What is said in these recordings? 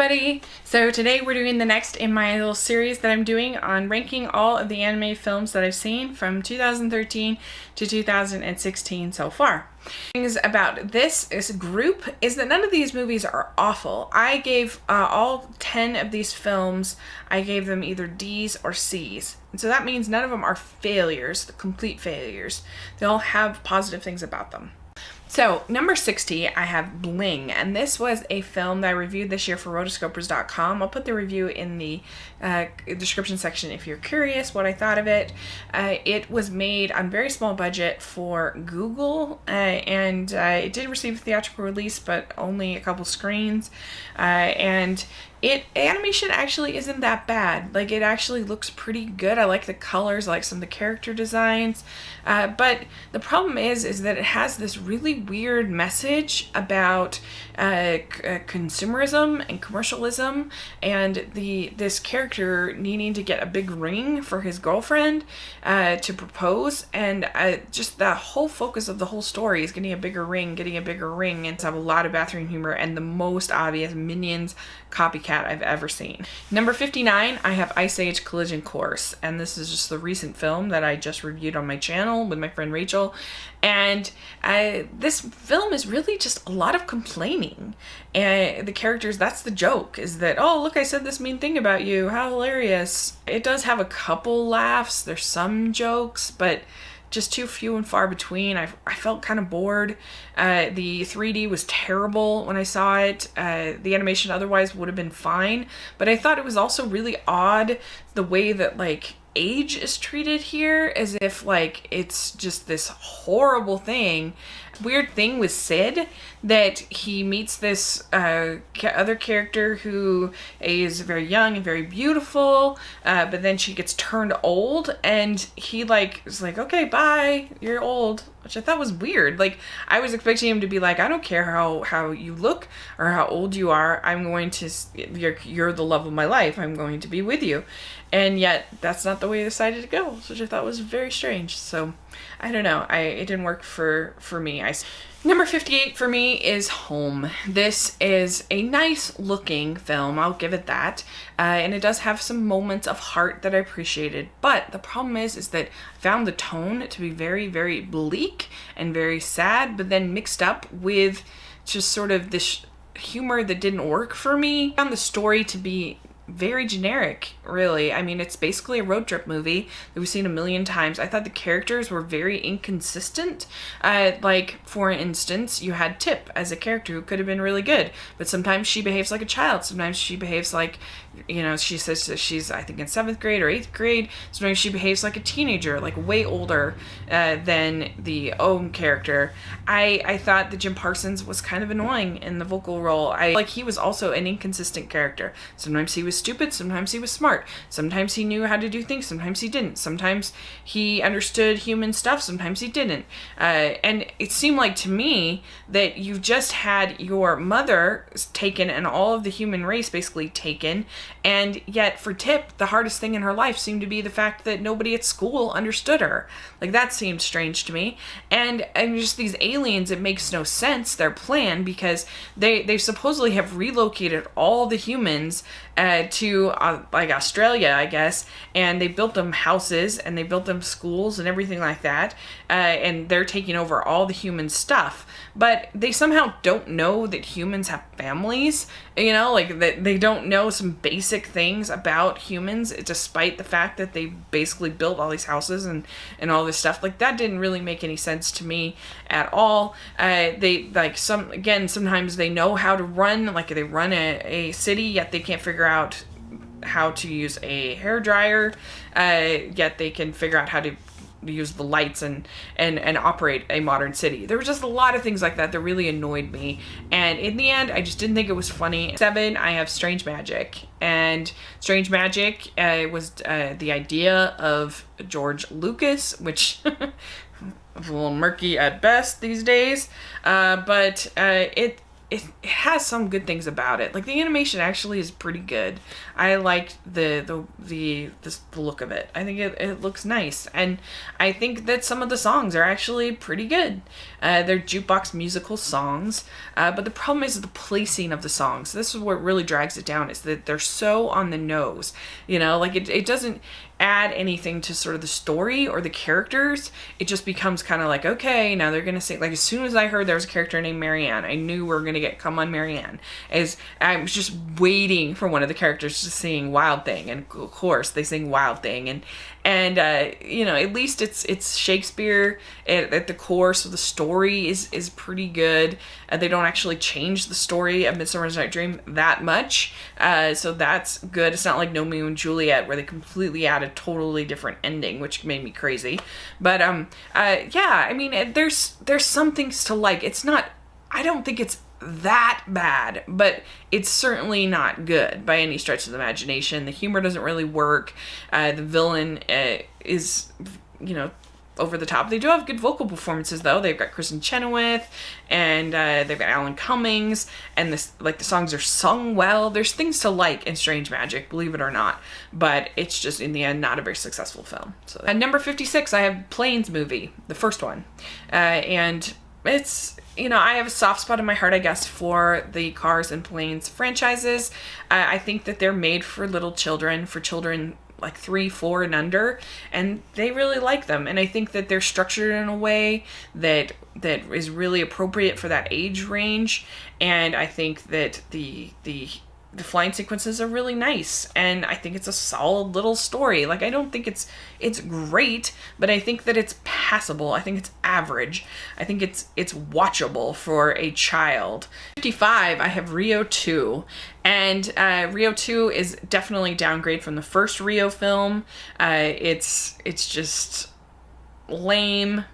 everybody! So today we're doing the next in my little series that I'm doing on ranking all of the anime films that I've seen from 2013 to 2016 so far. Things about this group is that none of these movies are awful. I gave all 10 of these films, I gave them either D's or C's. And so that means none of them are failures, complete failures. They all have positive things about them. So, number 60, I have Bling, and this was a film that I reviewed this year for rotoscopers.com. I'll put the review in the description section if you're curious what I thought of it. It was made on very small budget for Google, and it did receive a theatrical release, but only a couple screens, and animation actually isn't that bad. Like, it actually looks pretty good. I like the colors, I like some of the character designs. But the problem is that it has this really weird message about consumerism and commercialism, and this character needing to get a big ring for his girlfriend to propose, and just the whole focus of the whole story is getting a bigger ring, and have a lot of bathroom humor and the most obvious Minions copycat I've ever seen. Number 59, I have Ice Age Collision Course, and this is just the recent film that I just reviewed on my channel with my friend Rachel, and this film is really just a lot of complaining, and the characters, that's the joke, is that, oh look, I said this mean thing about you, how hilarious. It does have a couple laughs, there's some jokes, but just too few and far between. I felt kind of bored. The 3D was terrible when I saw it. The animation otherwise would have been fine, but I thought it was also really odd the way that like age is treated here, as if like it's just this horrible thing. Weird thing with Sid, that he meets this other character who is very young and very beautiful, but then she gets turned old, and he like is like, okay, bye, you're old, which I thought was weird. Like, I was expecting him to be like, I don't care how you look or how old you are, I'm going to, you're the love of my life, I'm going to be with you. And yet that's not the way he decided to go, which I thought was very strange. So I don't know, it didn't work for me. Number 58 for me is Home. This is a nice looking film, I'll give it that, and it does have some moments of heart that I appreciated, but the problem is that I found the tone to be very, very bleak and very sad, but then mixed up with just sort of this humor that didn't work for me. I found the story to be very generic, really. I mean, it's basically a road trip movie that we've seen a million times. I thought the characters were very inconsistent. Like, for instance, you had Tip as a character who could have been really good, but sometimes she behaves like a child. Sometimes she behaves like, you know, she says that she's, I think, in 7th grade or 8th grade. Sometimes she behaves like a teenager, like way older than the Ohm character. I thought that Jim Parsons was kind of annoying in the vocal role. He was also an inconsistent character. Sometimes he was stupid, sometimes he was smart, sometimes he knew how to do things, sometimes he didn't, sometimes he understood human stuff, sometimes he didn't, and it seemed like to me that you just had your mother taken and all of the human race basically taken, and yet for Tip, the hardest thing in her life seemed to be the fact that nobody at school understood her. Like, that seemed strange to me. And just these aliens, it makes no sense, their plan, because they supposedly have relocated all the humans to like Australia, I guess, and they built them houses and they built them schools and everything like that, and they're taking over all the human stuff, but they somehow don't know that humans have families, you know, like that they don't know some basic things about humans, despite the fact that they basically built all these houses and all this stuff. Like, that didn't really make any sense to me at all. They like sometimes they know how to run, like they run a city, yet they can't figure out how to use a hairdryer, yet they can figure out how to use the lights and operate a modern city. There were just a lot of things like that that really annoyed me, and in the end I just didn't think it was funny. 7, I have Strange Magic, and Strange Magic was the idea of George Lucas, which a little murky at best these days, but it it has some good things about it. Like the animation actually is pretty good. I liked the look of it. I think it looks nice, and I think that some of the songs are actually pretty good. They're jukebox musical songs, but the problem is the placing of the songs. This is what really drags it down, is that they're so on the nose. Like it doesn't add anything to sort of the story or the characters. It just becomes kind of like, okay, now they're gonna sing. Like as soon as I heard there was a character named Marianne, I knew we were gonna get Come On Marianne. As I was just waiting for one of the characters to sing Wild Thing, and of course they sing Wild Thing, and at least it's Shakespeare at the core, so the story is pretty good. They don't actually change the story of Midsummer's Night Dream that much, so that's good. It's not like Romeo and Juliet where they completely add a totally different ending, which made me crazy. But yeah, I mean, there's some things to like. It's not, I don't think it's that bad, but it's certainly not good by any stretch of the imagination. The humor doesn't really work. The villain is, over the top. They do have good vocal performances though. They've got Kristen Chenoweth, and they've got Alan Cummings, and the songs are sung well. There's things to like in Strange Magic, believe it or not, but it's just in the end not a very successful film. So at number 56, I have Planes movie, the first one, and it's, I have a soft spot in my heart, I guess, for the Cars and Planes franchises. I think that they're made for little children, for children like 3, 4 and under, and they really like them. And I think that they're structured in a way that is really appropriate for that age range. And I think that the flying sequences are really nice, and I think it's a solid little story. Like, I don't think it's great, but I think that it's passable. I think it's average. I think it's watchable for a child. 55, I have Rio 2, and Rio 2 is definitely a downgrade from the first Rio film. It's just lame.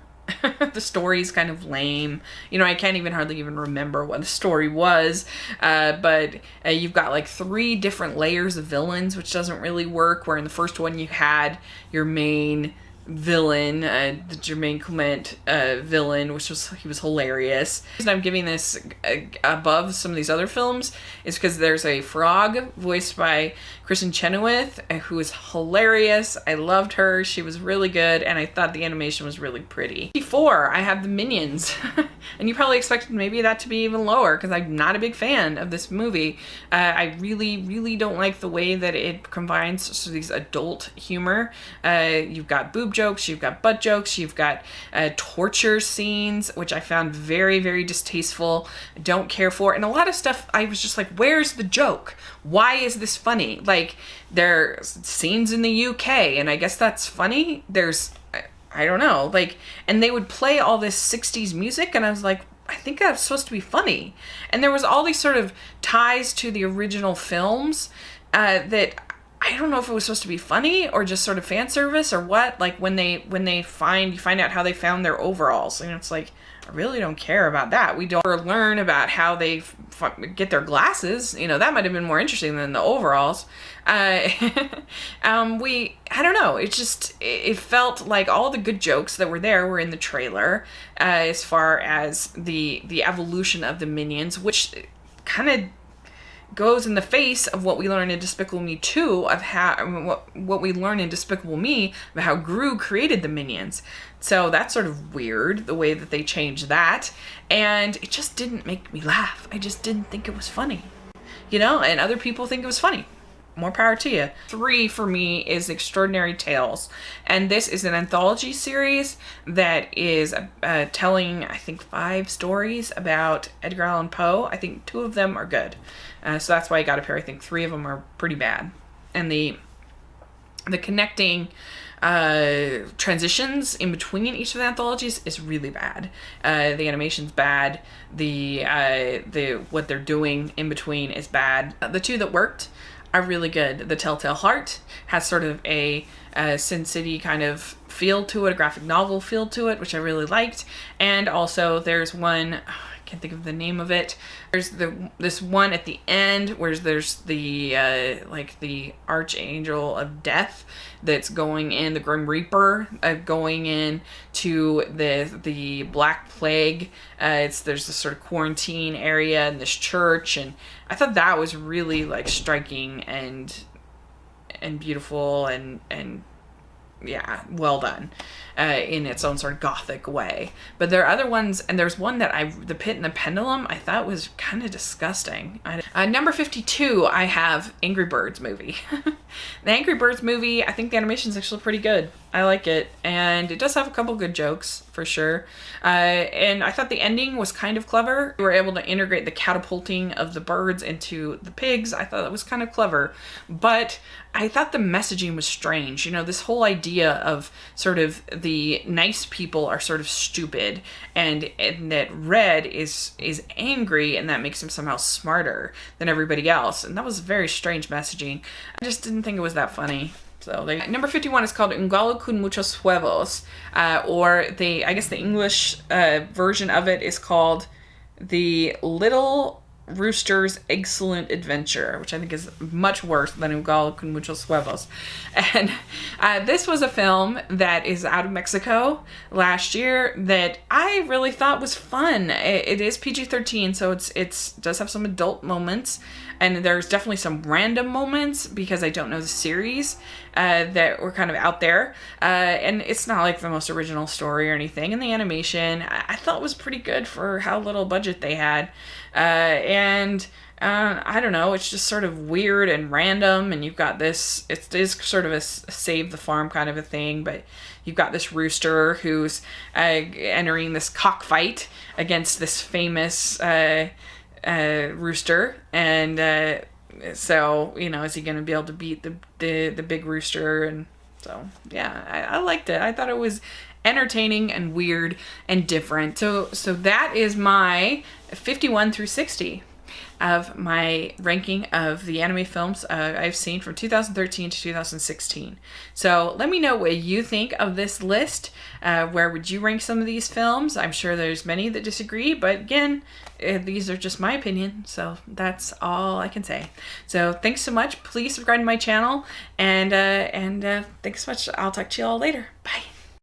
The story's kind of lame. I can't even hardly even remember what the story was. But you've got like 3 different layers of villains, which doesn't really work. Where in the first one you had your main villain, the Jermaine Clement villain, he was hilarious. The reason I'm giving this above some of these other films is because there's a frog voiced by Kristen Chenoweth, who is hilarious. I loved her. She was really good, and I thought the animation was really pretty. Before, I have the Minions, and you probably expected maybe that to be even lower because I'm not a big fan of this movie. I really, really don't like the way that it combines sort of these adult humor. You've got boob jokes, you've got butt jokes, you've got torture scenes, which I found very, very distasteful. Don't care for. And a lot of stuff, I was just like, where's the joke? Why is this funny? Like, there's scenes in the UK, and I guess that's funny. I don't know, like, and they would play all this 60s music, and I was like, I think that's supposed to be funny. And there was all these sort of ties to the original films that I don't know if it was supposed to be funny or just sort of fan service or what. Like when you find out how they found their overalls, and it's like, I really don't care about that. We don't learn about how they get their glasses. That might have been more interesting than the overalls. I don't know. It felt like all the good jokes that were there were in the trailer, as far as the evolution of the Minions, which kind of goes in the face of what we learn in Despicable Me 2 of how what we learn in Despicable Me about how Gru created the Minions. So that's sort of weird, the way that they changed that, and it just didn't make me laugh. I just didn't think it was funny, and other people think it was funny. More power to you. 3 for me is Extraordinary Tales, and this is an anthology series that is telling, I think, 5 stories about Edgar Allan Poe. I think 2 of them are good, so that's why I got a pair. I think 3 of them are pretty bad, and the connecting transitions in between each of the anthologies is really bad. The animation's bad. The what they're doing in between is bad. The 2 that worked are really good. The Telltale Heart has sort of a Sin City kind of feel to it, a graphic novel feel to it, which I really liked. And also there's one, I can't think of the name of it. There's this one at the end where there's the like the archangel of death that's going in, the Grim Reaper going in to the Black Plague. There's this sort of quarantine area in this church, and I thought that was really like striking and beautiful and yeah, well done in its own sort of gothic way. But there are other ones, and there's one that The Pit and the Pendulum, I thought was kind of disgusting. Number 52, I have Angry Birds movie. The Angry Birds movie, I think the animation is actually pretty good. I like it, and it does have a couple good jokes, for sure. And I thought the ending was kind of clever. We were able to integrate the catapulting of the birds into the pigs. I thought that was kind of clever. But I thought the messaging was strange. You know, this whole idea of sort of the nice people are sort of stupid, and that Red is angry, and that makes him somehow smarter than everybody else. And that was very strange messaging. I just didn't think it was that funny. So number 51 is called Un Gallo con muchos huevos, or I guess the English version of it is called The Little Roosters' Excellent Adventure, which I think is much worse than Un Gallo con muchos huevos. And this was a film that is out of Mexico last year that I really thought was fun. It is PG-13, so it does have some adult moments, and there's definitely some random moments because I don't know the series that were kind of out there. And it's not like the most original story or anything. And the animation, I thought was pretty good for how little budget they had. And I don't know, it's just sort of weird and random, and you've got this, it is sort of a save the farm kind of a thing, but you've got this rooster who's entering this cockfight against this famous rooster, and so, you know, is he going to be able to beat the big rooster? And so, yeah, I liked it. I thought it was entertaining and weird and different. So that is my 51 through 60 of my ranking of the anime films I've seen from 2013 to 2016. So let me know what you think of this list. Where would you rank some of these films? I'm sure there's many that disagree, but again, these are just my opinion, so that's all I can say. So thanks so much. Please subscribe to my channel, and thanks so much. I'll talk to you all later. Bye.